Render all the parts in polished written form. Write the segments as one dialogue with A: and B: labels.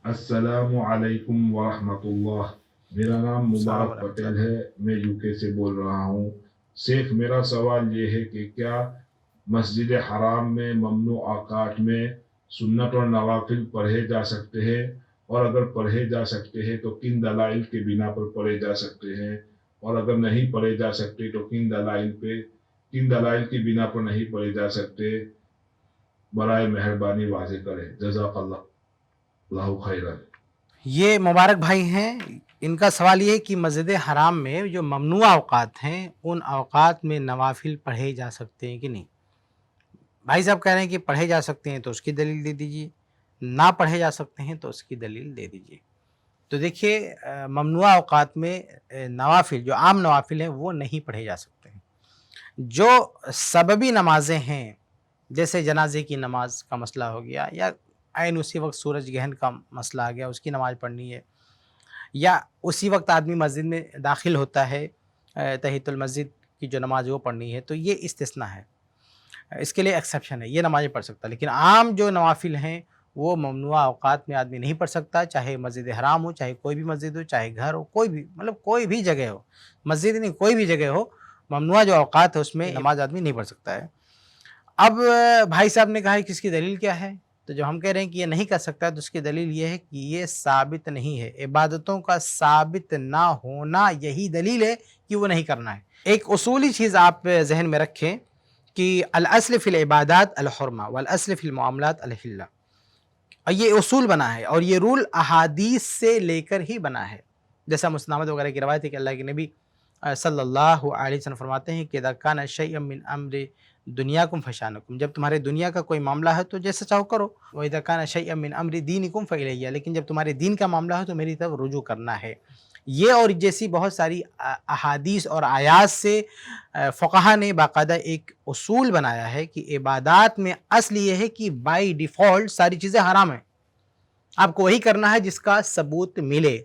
A: السلام علیکم ورحمۃ اللہ۔ میرا نام
B: السلام
A: مبارک
B: ورحمۃ
A: پٹیل
B: اللہ۔
A: ہے، میں یو کے سے بول رہا ہوں۔ شیخ، میرا سوال یہ ہے کہ کیا مسجد حرام میں ممنوع اوقات میں سنت اور نوافل پڑھے جا سکتے ہیں؟ اور اگر پڑھے جا سکتے ہیں تو کن دلائل کے بنا پر پڑھے جا سکتے ہیں؟ اور اگر نہیں پڑھے جا سکتے تو کن دلائل کی بنا پر نہیں پڑھے جا سکتے؟ برائے مہربانی واضح کریں، جزاک اللہ خیرا۔
B: یہ مبارک بھائی ہیں، ان کا سوال یہ ہے کہ مسجد حرام میں جو ممنوع اوقات ہیں ان اوقات میں نوافل پڑھے جا سکتے ہیں کہ نہیں؟ بھائی صاحب کہہ رہے ہیں کہ پڑھے جا سکتے ہیں تو اس کی دلیل دے دیجیے، نہ پڑھے جا سکتے ہیں تو اس کی دلیل دے دیجیے۔ تو دیکھیے، ممنوع اوقات میں نوافل جو عام نوافل ہیں وہ نہیں پڑھے جا سکتے ہیں۔ جو سببی نمازیں ہیں جیسے جنازے کی نماز کا مسئلہ ہو گیا، یا عین اسی وقت سورج گرہن کا مسئلہ آ گیا، اس کی نماز پڑھنی ہے، یا اسی وقت آدمی مسجد میں داخل ہوتا ہے، تحیۃ المسجد کی جو نماز وہ پڑھنی ہے، تو یہ استثناء ہے، اس کے لیے ایکسیپشن ہے، یہ نمازیں پڑھ سکتا ہے۔ لیکن عام جو نوافل ہیں وہ ممنوع اوقات میں آدمی نہیں پڑھ سکتا، چاہے مسجد حرام ہو، چاہے کوئی بھی مسجد ہو، چاہے گھر ہو، کوئی بھی، مطلب کوئی بھی جگہ ہو، مسجد نہیں کوئی بھی جگہ ہو، ممنوع جو اوقات ہے اس میں نماز آدمی نہیں پڑھ سکتا ہے۔ اب بھائی صاحب نے کہا کہ اس کی دلیل کیا ہے؟ تو جو ہم کہہ رہے ہیں کہ یہ نہیں کر سکتا تو اس کی دلیل یہ ہے کہ یہ ثابت نہیں ہے، عبادتوں کا ثابت نہ ہونا یہی دلیل ہے کہ وہ نہیں کرنا ہے۔ ایک اصولی چیز آپ ذہن میں رکھیں کہ الاصل فی العبادات الحرمہ والاصل فی المعاملات الحلہ، اور یہ اصول بنا ہے اور یہ رول احادیث سے لے کر ہی بنا ہے۔ جیسا مسلمات وغیرہ کی روایت ہے کہ اللہ کے نبی صلی اللہ علیہ وسلم فرماتے ہیں کہ اذا کان شیء من امر دنیاکم فشانکم، جب تمہارے دنیا کا کوئی معاملہ ہے تو جیسا چاہو کرو، واذا کان شیء من امر دینکم فالیہ، لیکن جب تمہارے دین کا معاملہ ہے تو میری طرف رجوع کرنا ہے۔ یہ اور جیسی بہت ساری احادیث اور آیات سے فقہا نے باقاعدہ ایک اصول بنایا ہے کہ عبادات میں اصل یہ ہے کہ بائی ڈیفالٹ ساری چیزیں حرام ہیں، آپ کو وہی کرنا ہے جس کا ثبوت ملے،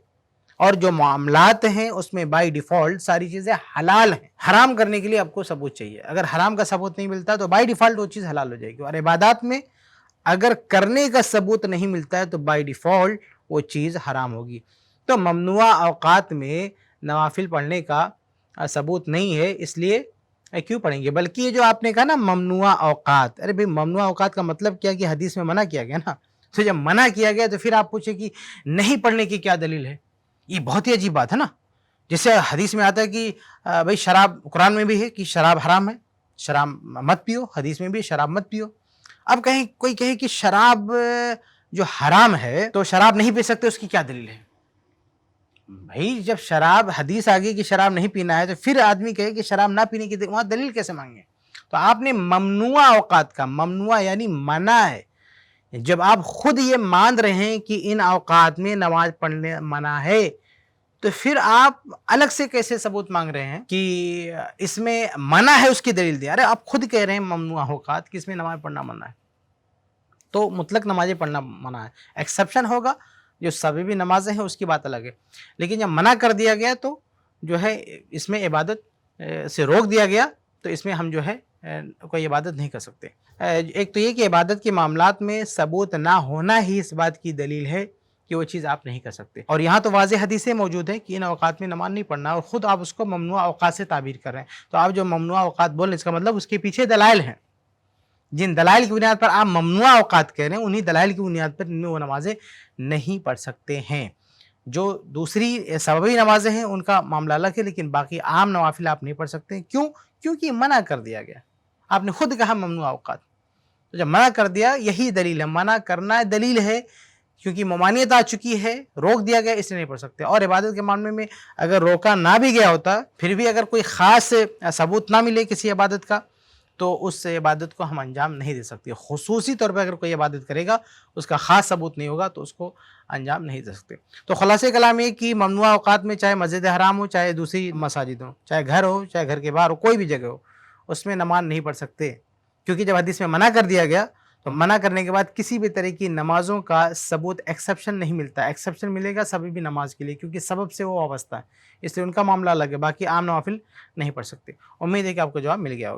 B: اور جو معاملات ہیں اس میں بائی ڈیفالٹ ساری چیزیں حلال ہیں، حرام کرنے کے لیے آپ کو ثبوت چاہیے، اگر حرام کا ثبوت نہیں ملتا تو بائی ڈیفالٹ وہ چیز حلال ہو جائے گی، اور عبادات میں اگر کرنے کا ثبوت نہیں ملتا ہے تو بائی ڈیفالٹ وہ چیز حرام ہوگی۔ تو ممنوع اوقات میں نوافل پڑھنے کا ثبوت نہیں ہے، اس لیے کیوں پڑھیں گے؟ بلکہ یہ جو آپ نے کہا نا ممنوع اوقات، ارے بھئی ممنوع اوقات کا مطلب کیا کہ حدیث میں منع کیا گیا نا، تو جب منع کیا گیا تو پھر آپ پوچھیں کہ نہیں پڑھنے کی کیا دلیل ہے؟ یہ بہت ہی عجیب بات ہے نا۔ جیسے حدیث میں آتا ہے کہ بھئی شراب، قرآن میں بھی ہے کہ شراب حرام ہے، شراب مت پیو، حدیث میں بھی شراب مت پیو۔ اب کہیں کوئی کہے کہ شراب جو حرام ہے تو شراب نہیں پی سکتے، اس کی کیا دلیل ہے؟ بھائی جب شراب حدیث آگئی کہ شراب نہیں پینا ہے تو پھر آدمی کہے کہ شراب نہ پینے کی وہاں دلیل کیسے مانگیں؟ تو آپ نے ممنوع اوقات کا، ممنوع یعنی منع ہے، جب آپ خود یہ مان رہے ہیں کہ ان اوقات میں نماز پڑھنے منع ہے تو پھر آپ الگ سے کیسے ثبوت مانگ رہے ہیں کہ اس میں منع ہے اس کی دلیل دیں؟ ارے آپ خود کہہ رہے ہیں ممنوع اوقات کہ اس میں نماز پڑھنا منع ہے، تو مطلق نمازیں پڑھنا منع ہے، ایکسیپشن ہوگا جو سببی نمازیں ہیں اس کی بات الگ ہے، لیکن جب منع کر دیا گیا تو جو ہے اس میں عبادت سے روک دیا گیا تو اس میں ہم جو ہے کوئی عبادت نہیں کر سکتے۔ ایک تو یہ کہ عبادت کے معاملات میں ثبوت نہ ہونا ہی اس بات کی دلیل ہے کہ وہ چیز آپ نہیں کر سکتے، اور یہاں تو واضح حدیثیں موجود ہیں کہ ان اوقات میں نماز نہیں پڑھنا، اور خود آپ اس کو ممنوع اوقات سے تعبیر کر رہے ہیں، تو آپ جو ممنوع اوقات بول رہے ہیں اس کا مطلب اس کے پیچھے دلائل ہیں، جن دلائل کی بنیاد پر آپ ممنوع اوقات کہہ رہے ہیں انہی دلائل کی بنیاد پر ان میں وہ نمازیں نہیں پڑھ سکتے ہیں۔ جو دوسری سببی نمازیں ہیں ان کا معاملہ الگ ہے، لیکن باقی عام نوافل آپ نہیں پڑھ سکتے۔ کیوں؟ کیونکہ منع کر دیا گیا، آپ نے خود کہا ممنوع اوقات، تو جب منع کر دیا یہی دلیل ہے، منع کرنا دلیل ہے، کیونکہ ممانعت آ چکی ہے، روک دیا گیا اس لیے نہیں پڑھ سکتے۔ اور عبادت کے معاملے میں اگر روکا نہ بھی گیا ہوتا پھر بھی اگر کوئی خاص ثبوت نہ ملے کسی عبادت کا تو اس عبادت کو ہم انجام نہیں دے سکتے، خصوصی طور پہ اگر کوئی عبادت کرے گا اس کا خاص ثبوت نہیں ہوگا تو اس کو انجام نہیں دے سکتے۔ تو خلاصہ کلام یہ کہ ممنوع اوقات میں چاہے مسجد حرام ہو، چاہے دوسری مساجد ہو، چاہے گھر ہو، چاہے گھر کے باہر ہو، کوئی بھی جگہ ہو، اس میں نماز نہیں پڑھ سکتے، کیونکہ جب حدیث میں منع کر دیا گیا تو منع کرنے کے بعد کسی بھی طرح کی نمازوں کا ثبوت ایکسیپشن نہیں ملتا، ایکسیپشن ملے گا سببی نماز کے لیے کیونکہ سبب سے وہ وابستہ ہے، اس لیے ان کا معاملہ الگ ہے، باقی عام نوافل نہیں پڑھ سکتے۔ امید ہے کہ آپ کو جواب مل گیا ہوگا۔